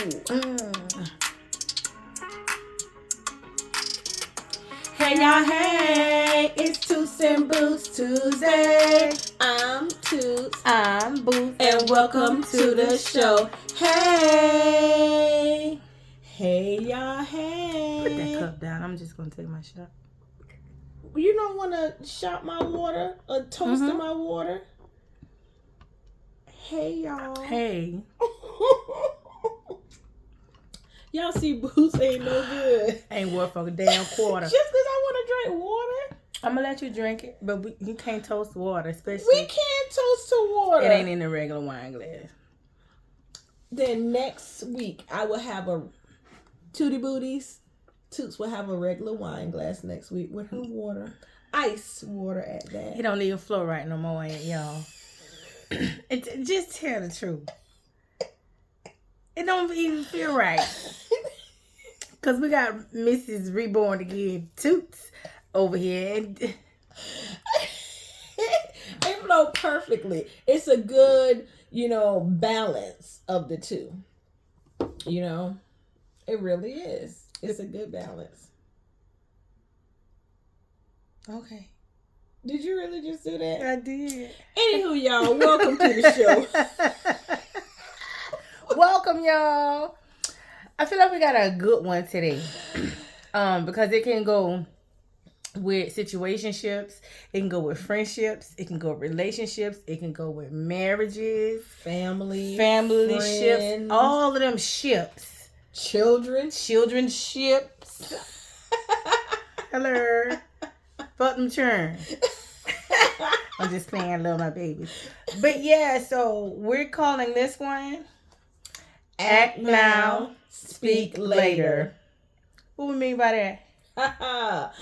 Hey y'all, hey, it's Toots and Boots Tuesday. I'm Toots, I'm Boots, and welcome to the show. Hey, hey y'all, hey. Put that cup down. I'm just gonna take my shot. You don't want to shot my water or toast my water? Hey y'all. Hey. Y'all see Boots ain't no good. Ain't worth a damn quarter. Just because I want to drink water? I'm gonna let you drink it, but you can't toast water, especially. We can't toast to water. It ain't in a regular wine glass. Then next week, I will have a Tootie Booties. Toots will have a regular wine glass next week with her water. Ice water at that. It don't even flow right no more, y'all. Just tell the truth. It don't even feel right. Because we got Mrs. Reborn Again Toots over here. And it flow perfectly. It's a good, balance of the two. It really is. It's a good balance. Okay. Did you really just do that? I did. Anywho, y'all, welcome to the show. Welcome, y'all. I feel like we got a good one today. Because it can go with situationships, it can go with friendships, it can go with relationships, it can go with marriages, family ships, all of them ships. Children ships. Hello. Fuck them churn. I'm just playing. I love my babies. But yeah, so we're calling this one Act Now, Speak Later. What we mean by that?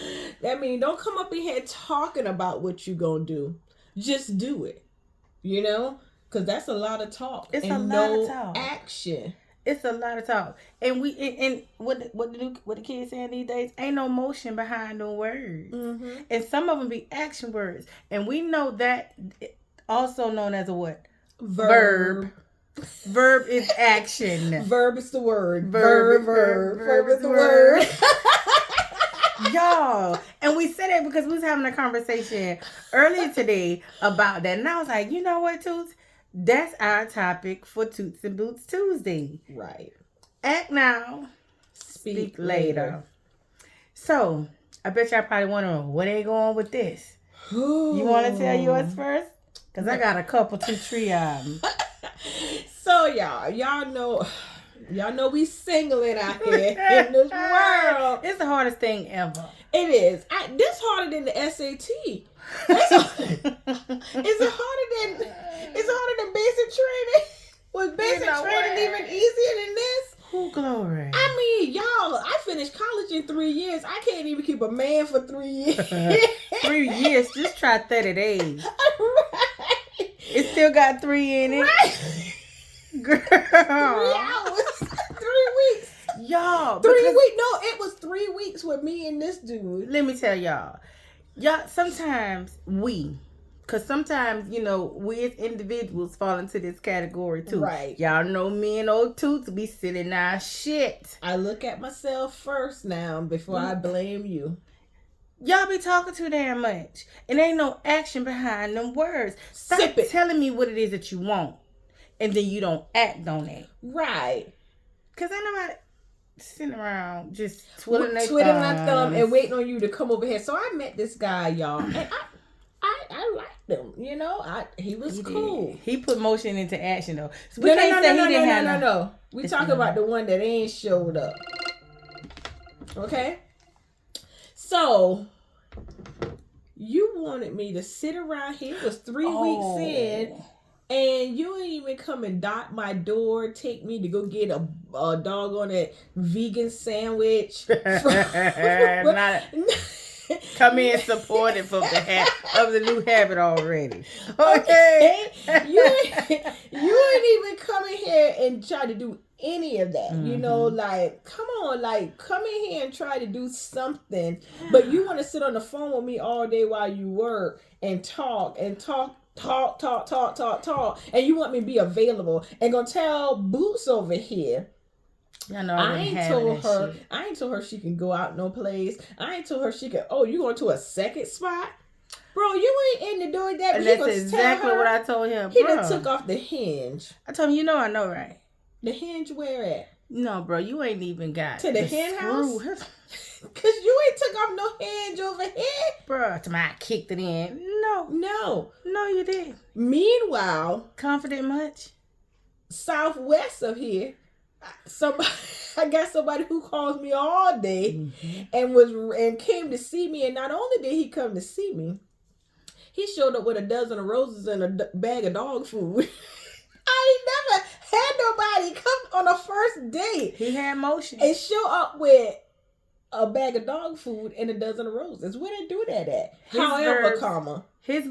That means don't come up in here talking about what you gonna do. Just do it. Because that's a lot of talk. It's a lot of talk. Action. It's a lot of talk. And what the kids saying these days, ain't no motion behind no words. Mm-hmm. And some of them be action words. And we know that, also known as a what? Verb. Verb is action. Verb is the word. Verb is the word. Y'all. And we said it because we was having a conversation earlier today about that. And I was like, you know what, Toots? That's our topic for Toots and Boots Tuesday. Right. Act now, speak later. So, I bet y'all probably wondering where they going with this. Ooh. You want to tell yours first? Because I got a couple, 2, 3 of them. So, y'all know we singling out here in this world. It's the hardest thing ever. It is. This harder than the SAT. It's harder than basic training. Was basic training even easier than this? Oh, glory. I mean, y'all, I finished college in 3 years. I can't even keep a man for 3 years. 3 years? Just try 30 days. Right. It still got 3 in it. Right. Girl. 3 hours. 3 weeks. Y'all. 3 weeks. No, it was 3 weeks with me and this dude. Let me tell y'all. Sometimes because sometimes, we as individuals fall into this category too. Right. Y'all know me and old Toots be sitting our shit. I look at myself first now before I blame you. Y'all be talking too damn much. And ain't no action behind them words. Stop telling me what it is that you want. And then you don't act on it. Right. Because ain't nobody sitting around just twiddling their thumb and waiting on you to come over here. So I met this guy, y'all. And I liked him. He was cool. Did. He put motion into action though. So No. We talking about the one that ain't showed up. Okay? So you wanted me to sit around here. It was 3 weeks in. And you ain't even come and knock my door, take me to go get a doggone it vegan sandwich. Come in supportive of the new habit already. Okay. You ain't even come in here and try to do any of that. Mm-hmm. Come on, come in here and try to do something. But you want to sit on the phone with me all day while you work and talk. And you want me to be available and gonna tell Boots over here I ain't told her she can go out no place. I ain't told her she can. Oh, you going to a second spot, bro? You ain't into doing that. And that's exactly what I told him. He done took off the hinge. I told him, I know, right? The hinge where at? No, bro, you ain't even got to the hen house. Cause you ain't took off no hinge over here, bro. To my kicked it in. No, you didn't. Meanwhile, confident much. Southwest of here, I got somebody who calls me all day, and came to see me. And not only did he come to see me, he showed up with a dozen of roses and a bag of dog food. I ain't never had nobody come on a first date. He had motion and show up with a bag of dog food and a dozen of roses. Where they do that at? His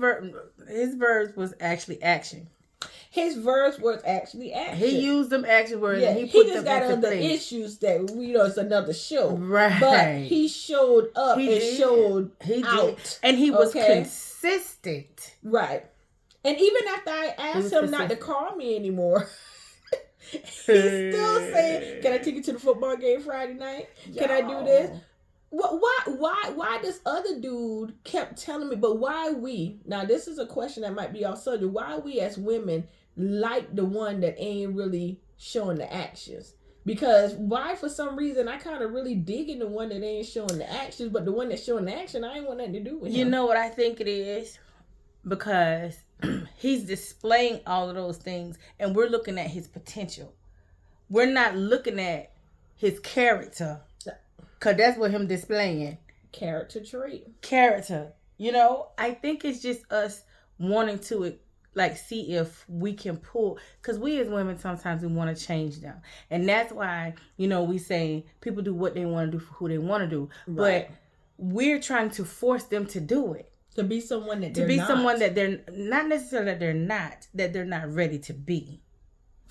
verbs was actually action. His verbs was actually action. He used them action words. Yeah, and he just got other issues that it's another show. Right. But he showed up showed out. And he was consistent. Right. And even after I asked him not to call me anymore, he's still saying, "Can I take you to the football game Friday night? Can I do this?" Why this other dude kept telling me, but why we, now this is a question that might be off subject, why we as women like the one that ain't really showing the actions? Because why, for some reason, I kind of really digging the one that ain't showing the actions, but the one that's showing the action, I ain't want nothing to do with him. You know what I think it is? Because he's displaying all of those things and we're looking at his potential. We're not looking at his character. Because that's what him displaying. Character trait. I think it's just us wanting to see if we can pull. Because we as women, sometimes we want to change them. And that's why, we say people do what they want to do for who they want to do. Right. But we're trying to force them to do it. To be someone that they're not. To be someone that they're not necessarily that they're not ready to be.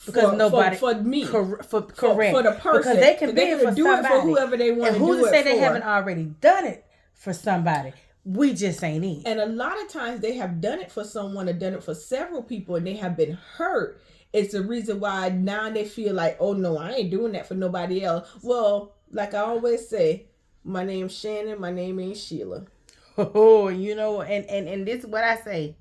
Because nobody for me correct for the person, because they can do it for whoever they want to do it for. And who's to say they haven't already done it for somebody? We just ain't it. And a lot of times they have done it for someone or done it for several people and they have been hurt. It's the reason why now they feel like, oh no, I ain't doing that for nobody else. Well, like I always say, my name's Shannon, my name ain't Sheila. Oh, and this is what I say.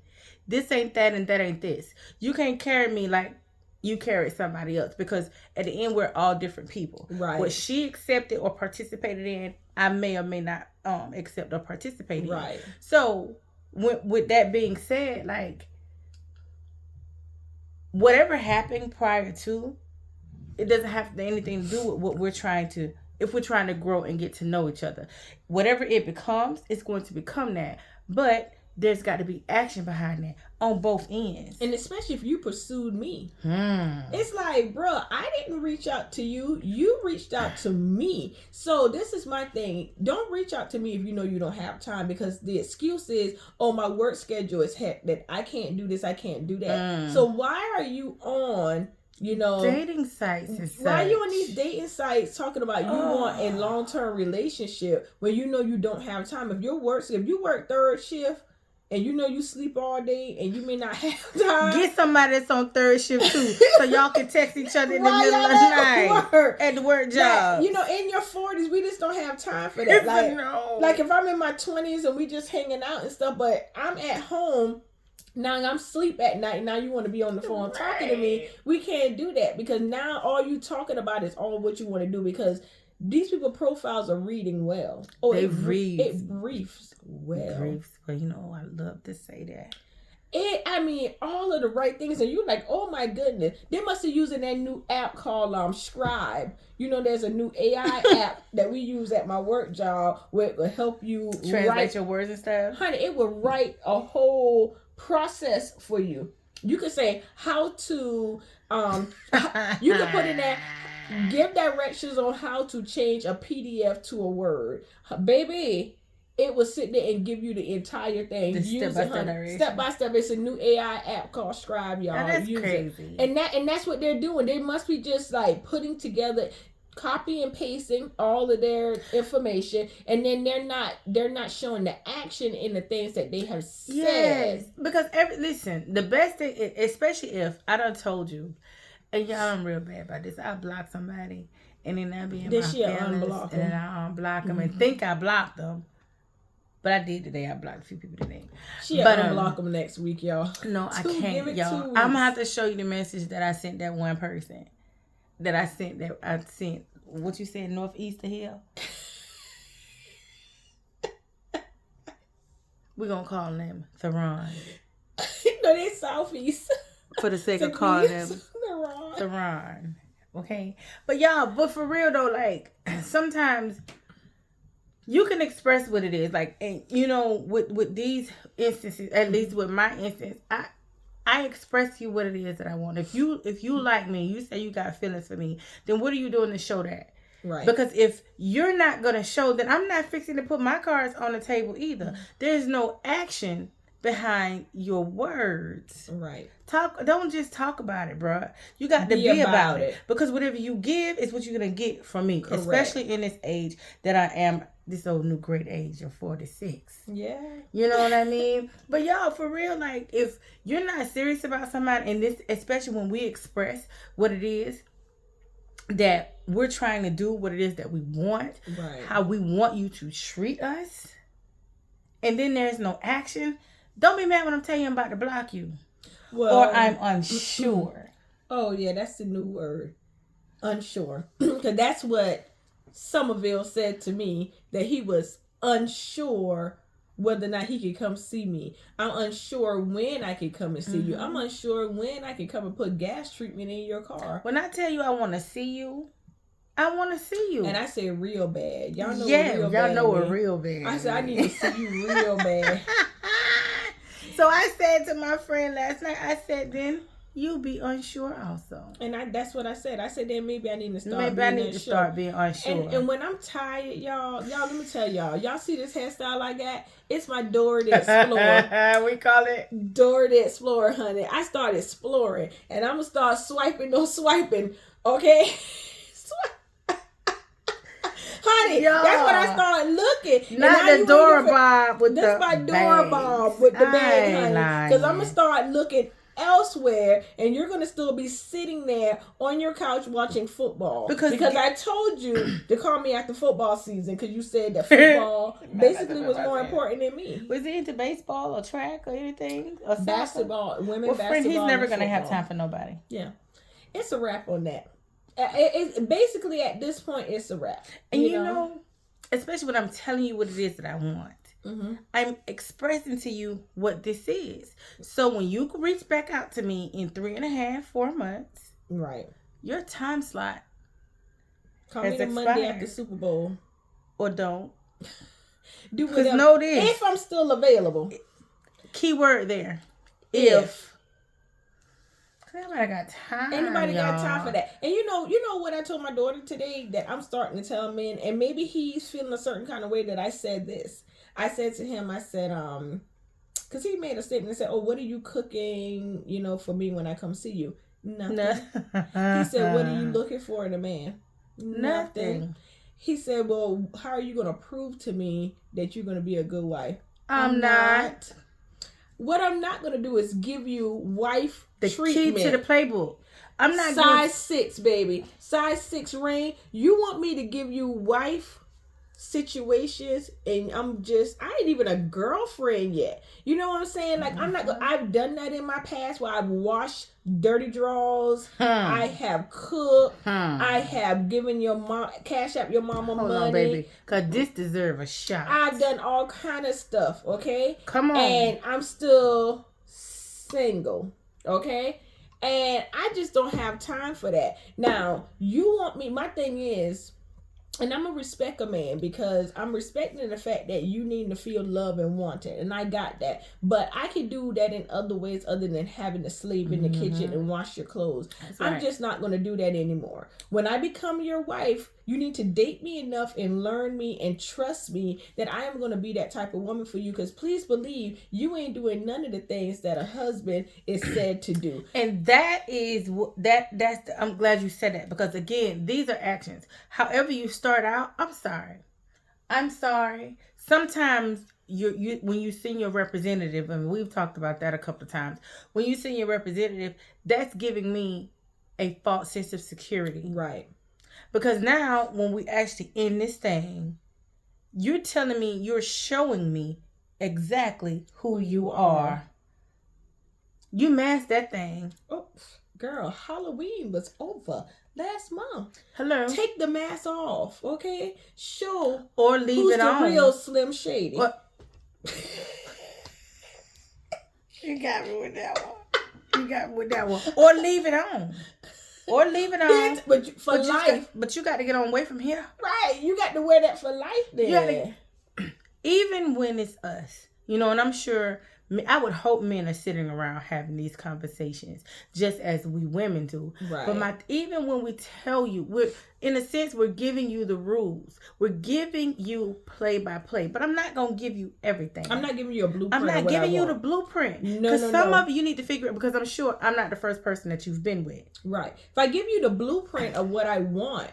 This ain't that and that ain't this. You can't carry me like you carry somebody else, because at the end we're all different people. Right. What she accepted or participated in, I may or may not accept or participate in. Right. So with that being said, whatever happened prior to, it doesn't have anything to do with what we're trying to. If we're trying to grow and get to know each other, whatever it becomes, it's going to become that. But there's got to be action behind that on both ends. And especially if you pursued me. It's like, bro, I didn't reach out to you. You reached out to me. So this is my thing. Don't reach out to me if you know you don't have time, because the excuse is, oh, my work schedule is hectic. I can't do this. I can't do that. So why are you on... dating sites and such. Why are you on these dating sites talking about you want a long-term relationship when you know you don't have time? If you work third shift and you sleep all day and you may not have time, get somebody that's on third shift too, so y'all can text each other in the middle of the night at the work job. In your 40s, we just don't have time for that. Like if I'm in my 20s and we just hanging out and stuff, but I'm at home. Now I'm asleep at night. Now you want to be on the phone talking to me. We can't do that, because now all you talking about is all what you want to do, because these people profiles are reading well. Oh, they read. It briefs well. But I love to say that. All of the right things, and you're like, oh my goodness, they must be using that new app called Scribe. There's a new AI app that we use at my work job where it will help you translate your words and stuff. Honey, it will write a whole process for you. You can say how to you can put in there, give directions on how to change a PDF to a Word. Baby, it will sit there and give you the entire thing. Step by step. It's a new AI app called Scribe, y'all. That's crazy. And that's what they're doing. They must be just putting together, copy and pasting all of their information, and then they're not showing the action in the things that they have said. Yes, because the best thing, especially if I done told you, and y'all, I'm real bad about this, I block somebody and then I be in Then my she'll feelings, unblock and then 'em. I unblock them and think I blocked them. But I did today. I blocked a few people today. She'll unblock them next week, y'all. No, I can't, give it y'all. 2 I'm gonna weeks. have to show you the message that I sent that one person. That I sent what you said, Northeast of Hill. We're gonna call them Theron. No, they Southeast. For the sake of calling them Theron. Okay? But for real though, like, sometimes you can express what it is. Like, and you know, with these instances, at least with my instance, I express to you what it is that I want. If you like me, you say you got feelings for me, then what are you doing to show that? Right. Because if you're not going to show, then I'm not fixing to put my cards on the table either. Mm-hmm. There's no action behind your words. Right. Don't just talk about it, bro. You got to be about it. Because whatever you give is what you're going to get from me. Correct. Especially in this age that I am, this old new great age of 46. Yeah. You know what I mean? But y'all, for real, like, if you're not serious about somebody, and this, especially when we express what it is that we're trying to do, what it is that we want, right, how we want you to treat us, and then there's no action, don't be mad when I'm telling you I'm about to block you. Well, or I'm unsure. Oh, yeah, that's the new word. Unsure. Because that's what Somerville said to me, that he was unsure whether or not he could come see me. I'm unsure when I could come and see you. I'm unsure when I could come and put gas treatment in your car. When I tell you I want to see you, I want to see you. And I said real bad. Y'all know real bad. Y'all know it real bad. I said I need to see you real bad. So I said to my friend last night, I said, then you'll be unsure also. And that's what I said. I said, then maybe I need to start being unsure. And when I'm tired, y'all, let me tell y'all see this hairstyle I got? It's my Dora the Explorer. We call it Dora the Explorer, honey. I started exploring, and I'm going to start swiping, okay? Honey, y'all, that's when I started looking. Not the Dora Bob with that's my Dora Bob with the bag, honey. Because I'm going to start looking elsewhere, and you're going to still be sitting there on your couch watching football. Because I told you to call me after football season, because you said that football basically was more important than me. Was he into baseball or track or anything? Or basketball, women basketball. Friend, he's never going to have time for nobody. Yeah. It's a wrap on that. It's basically at this point, it's a wrap. And you know, especially when I'm telling you what it is that I want, I'm expressing to you what this is. So when you reach back out to me in 3.5, 4 months, right, your time slot call me the Monday after Super Bowl, or don't do whatever. Know this, if I'm still available. Keyword there, if. Anybody got time? Anybody got time for that? And you know what I told my daughter today, that I'm starting to tell men, and maybe he's feeling a certain kind of way that I said this. I said to him, because he made a statement and said, "Oh, what are you cooking, for me when I come see you?" Nothing. He said, "What are you looking for in a man?" Nothing. He said, "Well, how are you going to prove to me that you're going to be a good wife?" I'm not. What I'm not going to do is give you wife treatment. Key to the playbook. I'm not size 6, baby. Size 6 ring. You want me to give you wife situations, and I ain't even a girlfriend yet. You know what I'm saying? Like, I'm not. I've done that in my past where I've washed dirty drawers. I have cooked. I have given your mom cash up your mama money. Hold on, baby, because this deserves a shot. I've done all kind of stuff. Okay, come on. And I'm still single. Okay, and I just don't have time for that. Now, you want me? My thing is. And I'm going to respect a man, because I'm respecting the fact that you need to feel love and wanted. And I got that. But I can do that in other ways other than having to sleep in the kitchen and wash your clothes. I'm just not going to do that anymore. When I become your wife, you need to date me enough and learn me and trust me that I am going to be that type of woman for you. Because please believe you ain't doing none of the things that a husband is said to do. And I'm glad you said that, because again, these are actions. However you start out, I'm sorry. Sometimes you when you send your representative, and we've talked about that a couple of times, when you send your representative, that's giving me a false sense of security. Right. Because now when we actually end this thing, you're telling me, you're showing me exactly who you are. You masked that thing. Oh, girl, Halloween was over last month. Hello. Take the mask off, okay? Show or leave who's it the on. real Slim Shady. What? You got me with that one. Or leave it on. But for life. But you got to get on away from here. Right. You got to wear that for life then. Even when it's us. And I'm sure, I would hope men are sitting around having these conversations just as we women do. Right. But even when we tell you, in a sense, we're giving you the rules. We're giving you play by play. But I'm not going to give you everything. I'm not giving you a blueprint. I'm not giving you the blueprint. Because some of you need to figure it, because I'm sure I'm not the first person that you've been with. Right. If I give you the blueprint of what I want,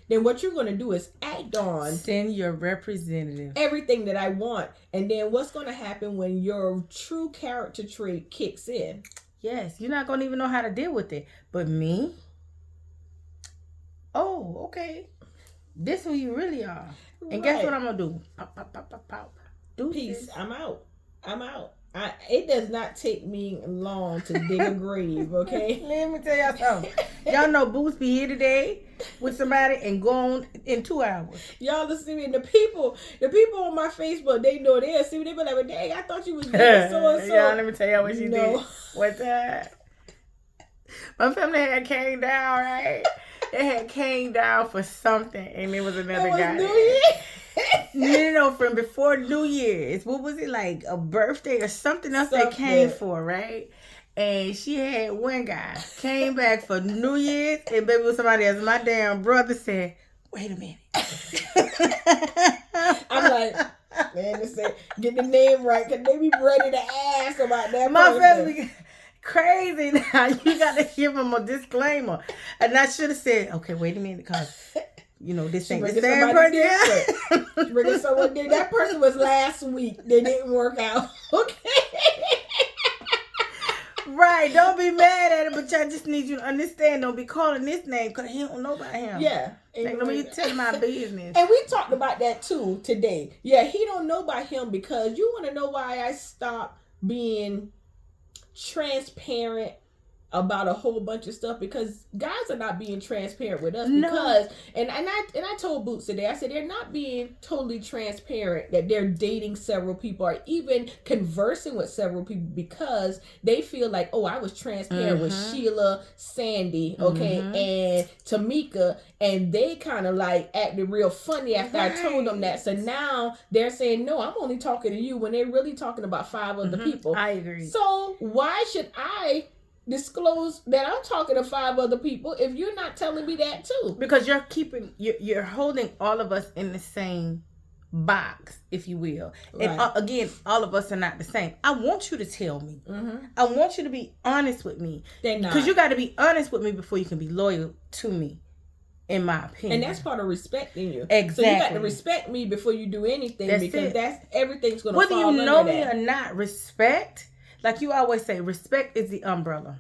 then what you're going to do is act on. Send your representative. Everything that I want. And then what's going to happen when your true character trait kicks in? Yes. You're not going to even know how to deal with it. But me? Oh, okay. This who you really are. And guess what I'm going to do? Pop, pop, pop, pop, pop. Peace. I'm out. It does not take me long to dig a grave, okay? Let me tell y'all something. Y'all know Boots be here today with somebody and gone in 2 hours. Y'all listen to me. The people on my Facebook, they know they'll see me. They be like, well, dang, I thought you was doing so and so. Y'all, let me tell y'all what she did. What that? My family had came down, right? They had came down for something, and it was another guy. New Year? No, from before New Year's. What was it, like a birthday or something else they came for, right? And she had one guy came back for New Year's, and baby was somebody else. My damn brother said, "Wait a minute." I'm like, man, just say get the name right, cause they be ready to ask about that. My family crazy now. You got to give them a disclaimer, and I should have said, "Okay, wait a minute, cause." This ain't the same person. Bringing someone there. That person was last week. They didn't work out. Okay. Right. Don't be mad at it, but I just need you to understand. Don't be calling this name because he don't know about him. Yeah. Let me tell my business. And we talked about that too today. Yeah, he don't know about him because you want to know why I stopped being transparent about a whole bunch of stuff, because guys are not being transparent with us. Because and I told Boots today, I said they're not being totally transparent that they're dating several people or even conversing with several people because they feel like, oh, I was transparent with Sheila, Sandy, okay, and Tamika, and they kind of like acted real funny after I told them that. So now they're saying, no, I'm only talking to you, when they're really talking about 5 other people. I agree. So why should I disclose that I'm talking to 5 other people if you're not telling me that too? Because you're holding all of us in the same box, if you will. Right. And again, all of us are not the same. I want you to tell me. I want you to be honest with me. Because you got to be honest with me before you can be loyal to me, in my opinion. And that's part of respecting you. Exactly. So you got to respect me before you do anything, because that's everything's going to whether fall you know under me that. or not. Respect. Like you always say, respect is the umbrella.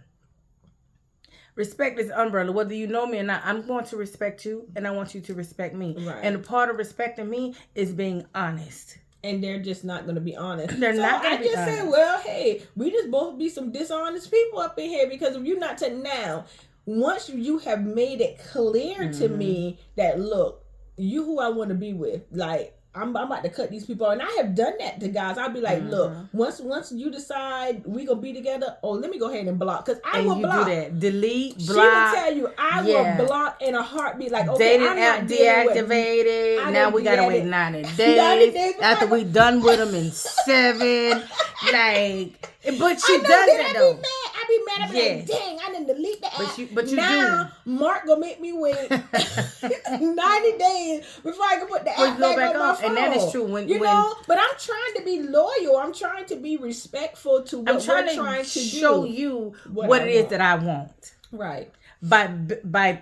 Respect is the umbrella. Whether you know me or not, I'm going to respect you, and I want you to respect me. Right. And a part of respecting me is being honest. And they're just not going to be honest. They're not going to be honest. I just say, well, hey, we just both be some dishonest people up in here, because if you're not to now, once you have made it clear to me that, look, you who I want to be with, like, I'm about to cut these people out. And I have done that to guys. I'll be like, look, once you decide we gonna be together, let me go ahead and block. Because I will block. Do that. Delete, block. She will tell you, I will block in a heartbeat. Like, okay, dating app deactivated. Now we gotta wait 90 days after we done with them in 7. Like, but she does that though. I be mad. I be like, dang, I didn't delete the app. But you now, do. Mark gonna make me wait 90 days before I can put the app back on my phone. And that is true. When but I'm trying to be loyal. I'm trying to be respectful to what we're trying to show you what it is that I want. Right. By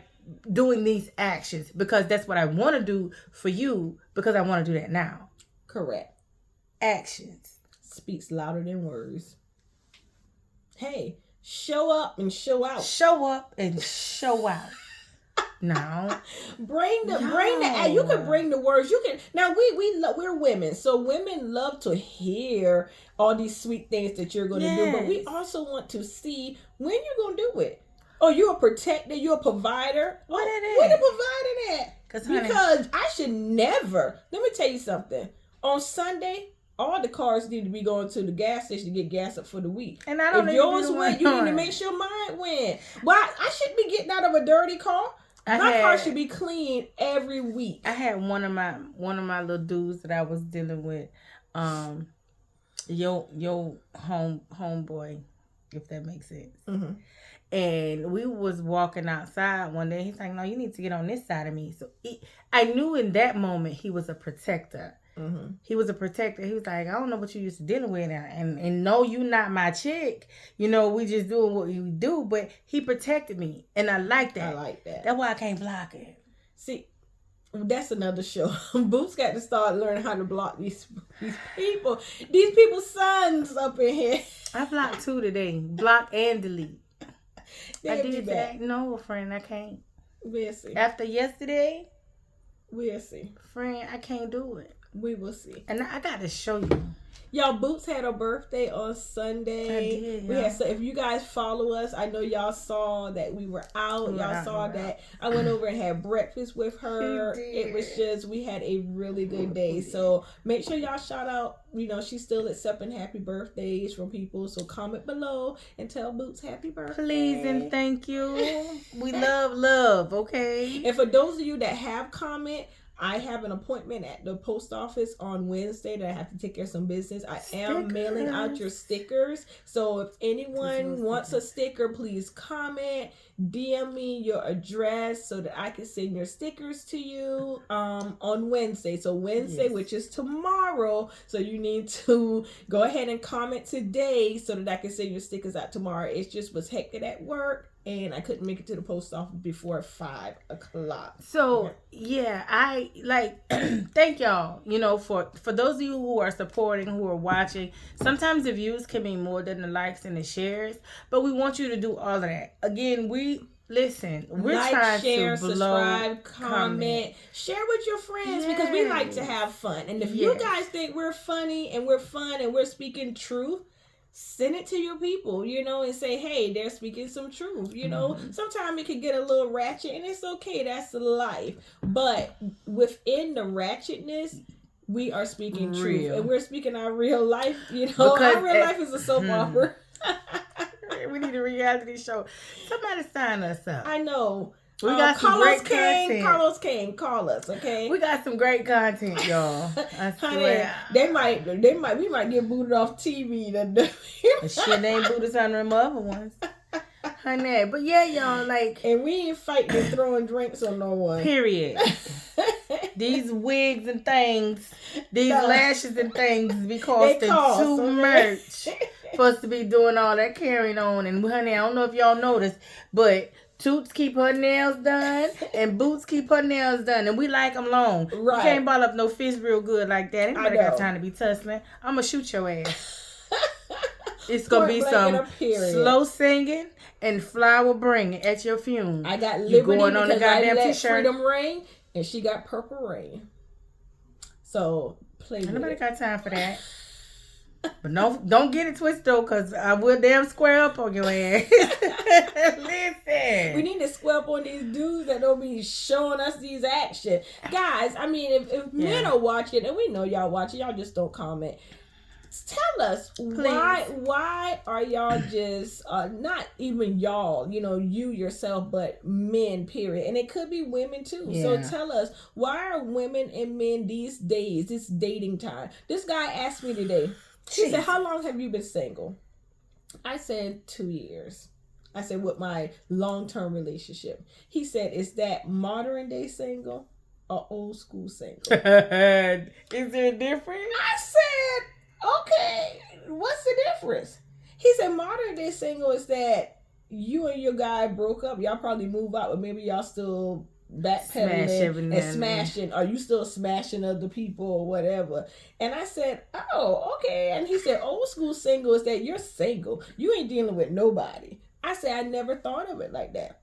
doing these actions, because that's what I want to do for you, because I want to do that now. Correct. Actions speaks louder than words. Hey, show up and show out. Show up and show out. No. bring the you can bring the words. You can now we're women, so women love to hear all these sweet things that you're going to do, but we also want to see when you're going to do it. Oh, you're a protector, you're a provider. What it is? Where the provider at? Because I should never. Let me tell you something. On Sunday, all the cars need to be going to the gas station to get gas up for the week. And I don't if yours went, you need to make sure mine went. Why? I shouldn't be getting out of a dirty car. My car should be clean every week. I had one of my little dudes that I was dealing with, your homeboy, if that makes sense. Mm-hmm. And we was walking outside one day. He's like, "No, you need to get on this side of me." So I knew in that moment he was a protector. Mm-hmm. He was a protector. He was like, "I don't know what you used to dealing with, and no, you not my chick. You know, we just doing what we do." But he protected me, and I like that. I like that. That's why I can't block it. See, that's another show. Boots got to start learning how to block these people. These people's sons up in here. I blocked 2 today. Block and delete. I did that. No, friend, I can't. We'll see. After yesterday, we'll see. Friend, I can't do it. We will see. And I got to show you. Y'all, Boots had a birthday on Sunday. I did, so if you guys follow us, I know y'all saw that we were out. Y'all saw that I went over and had breakfast with her. It was just, we had a really good day. So make sure y'all shout out. You know, she's still accepting happy birthdays from people. So comment below and tell Boots happy birthday. Please and thank you. We love, okay? And for those of you that have comment, I have an appointment at the post office on Wednesday that I have to take care of some business. I am mailing out your stickers. So if anyone wants a sticker, please comment, DM me your address so that I can send your stickers to you on Wednesday. So Wednesday, which is tomorrow. So you need to go ahead and comment today so that I can send your stickers out tomorrow. It just was hectic at work. And I couldn't make it to the post office before 5 o'clock. So, I thank y'all, you know, for those of you who are supporting, who are watching. Sometimes the views can be more than the likes and the shares, but we want you to do all of that. Again, we're trying share, to subscribe, comment, share with your friends because we like to have fun. And if you guys think we're funny and we're fun and we're speaking truth, send it to your people, you know, and say, hey, they're speaking some truth, you know. Sometimes it can get a little ratchet, and it's okay. That's life. But within the ratchetness, we are speaking truth. And we're speaking our real life, you know. Because our real life is a soap opera. We need a reality show. Somebody sign us up. I know. We got some great content. Carlos King, call us, okay? We got some great content, y'all. I swear. We might get booted off TV. Shit, they ain't booted on them other ones. Honey, but yeah, y'all, and we ain't fighting and throwing drinks on no one. Period. These wigs and things, these lashes and things be costing too much for us to be doing all that carrying on. And honey, I don't know if y'all noticed, but Toots keep her nails done, and Boots keep her nails done, and we like them long. Right. You can't ball up no fish real good like that. Anybody got time to be tussling? I'm going to shoot your ass. It's going to be some slow singing and flower bringing at your funeral. I got Liberty going on because I let Freedom Rain, and she got Purple Rain. So, play with Nobody got time for that. But don't get it twisted though, because I will damn square up on your ass. Listen. We need to square up on these dudes that don't be showing us these action. Guys, I mean, if men are watching, and we know y'all watching, y'all just don't comment. Tell us, why are y'all just, not even y'all, you know, you yourself, but men, period. And it could be women too. Yeah. So tell us, why are women and men these days, this dating time? This guy asked me today, he said, how long have you been single? I said 2 years. I said, with my long-term relationship. He said, is that modern day single or old school single? Is there a difference? I said, okay, what's the difference? He said, modern day single is that you and your guy broke up. Y'all probably move out, but maybe y'all still backpedaling and smashing. Are you still smashing other people or whatever? And I said, oh, okay. And he said, old school single is that you're single. You ain't dealing with nobody. I said, I never thought of it like that.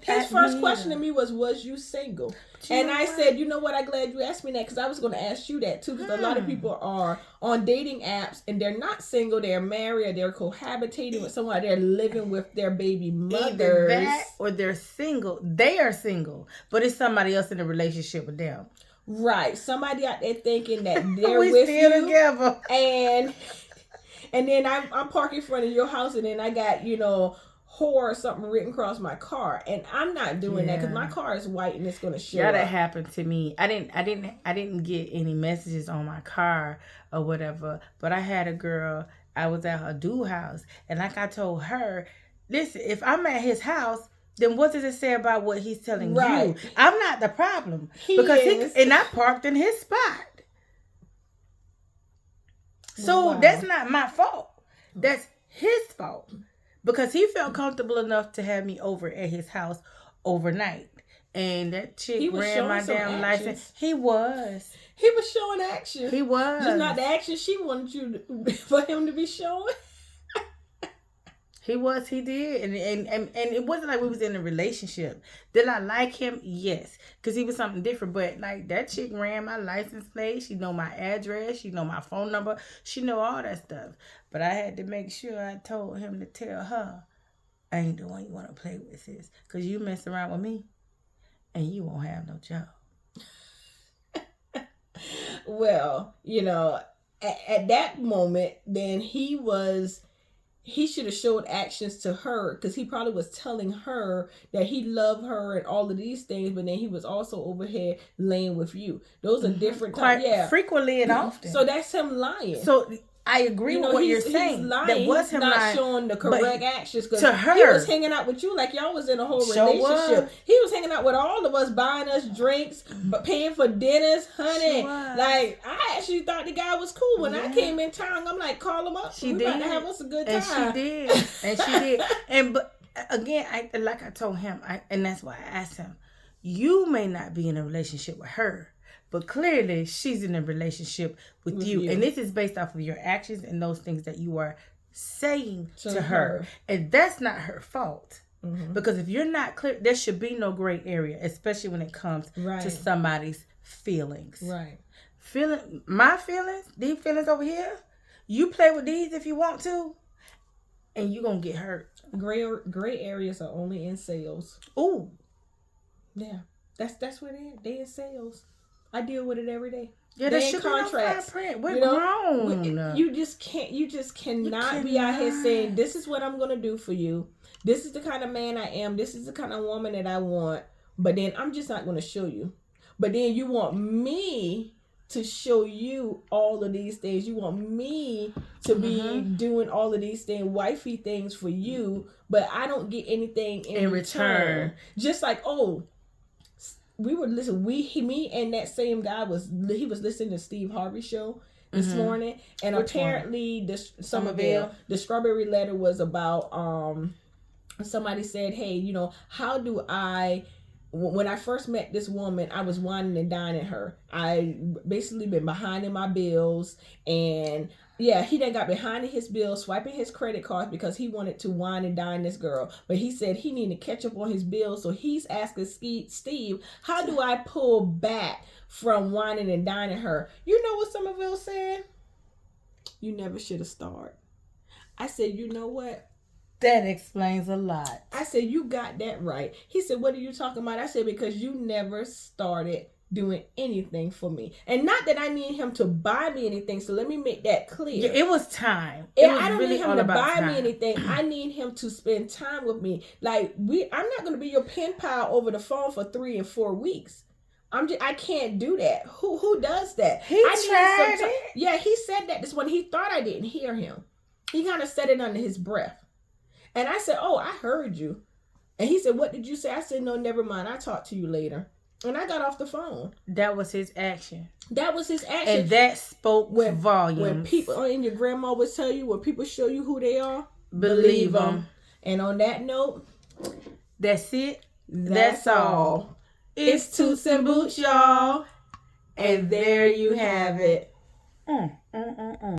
His first question to me was you single? And I said, you know what? I'm glad you asked me that because I was going to ask you that too. Because a lot of people are on dating apps and they're not single. They're married or they're cohabitating with someone. They're living with their baby mothers. Either that or they're single. They are single, but it's somebody else in a relationship with them. Right. Somebody out there thinking that they're with you. Together. And then I'm parked in front of your house and then I got, whore or something written across my car. And I'm not doing that because my car is white and it's going to show up. That happened to me. I didn't get any messages on my car or whatever, but I had a girl, I was at her dude house. And like I told her, listen, if I'm at his house, then what does it say about what he's telling you? I'm not the problem. And I parked in his spot. So that's not my fault. That's his fault. Because he felt comfortable enough to have me over at his house overnight. And that chick ran my damn license. He was showing action. He was. Just not the action she wanted for him to be showing. He did. And it wasn't like we was in a relationship. Did I like him? Yes. Because he was something different. But like that chick ran my license plate. She know my address. She know my phone number. She know all that stuff. But I had to make sure I told him to tell her, I ain't the one you want to play with, sis. Because you mess around with me and you won't have no job. Well, at that moment, then he should have showed actions to her because he probably was telling her that he loved her and all of these things, but then he was also over here laying with you. Those are different types. Quite frequently and often. So that's him lying. So I agree with what you're saying. He's lying. That was him not lying, showing the correct actions because to her, he was hanging out with you like y'all was in a whole relationship. He was hanging out with all of us, buying us drinks, but paying for dinners, honey. Like I actually thought the guy was cool when I came in town. I'm like, call him up. We about to have us a good time. And she did. But again, I told him, and that's why I asked him. You may not be in a relationship with her. But clearly, she's in a relationship with you. And this is based off of your actions and those things that you are saying to her. And that's not her fault. Mm-hmm. Because if you're not clear, there should be no gray area, especially when it comes to somebody's feelings. Right. My feelings, these feelings over here, you play with these if you want to, and you're going to get hurt. Gray areas are only in sales. Ooh. Yeah. That's where they in sales. I deal with it every day. Yeah, they in contracts. We're grown. You just cannot be out here saying, this is what I'm going to do for you. This is the kind of man I am. This is the kind of woman that I want. But then I'm just not going to show you. But then you want me to show you all of these things. You want me to be doing all of these things, wifey things for you. But I don't get anything in return. Just like, we were listening. Me and that same guy was listening to Steve Harvey's show this morning, and apparently the Strawberry Letter was about somebody said, hey, how do I? When I first met this woman, I was whining and dining her. I basically been behind in my bills, and he done got behind in his bills, swiping his credit cards because he wanted to wine and dine this girl. But he said he needed to catch up on his bills, so he's asking Steve, how do I pull back from whining and dining her? You know what Somerville said? You never should have started. I said, you know what? That explains a lot. I said, you got that right. He said, what are you talking about? I said, because you never started doing anything for me. And not that I need him to buy me anything, so let me make that clear. Yeah, it was time. I don't need him to buy me anything. I need him to spend time with me. Like I'm not going to be your pen pal over the phone for 3 and 4 weeks. I can't do that. Who does that? He tried it. Yeah, he said that this one. He thought I didn't hear him. He kind of said it under his breath. And I said, I heard you. And he said, what did you say? I said, no, never mind. I'll talk to you later. And I got off the phone. That was his action. And that spoke volumes. When people, and your grandma would tell you, when people show you who they are, believe them. And on that note, that's it. That's all. It's Toots and Boots, y'all. And there you have it.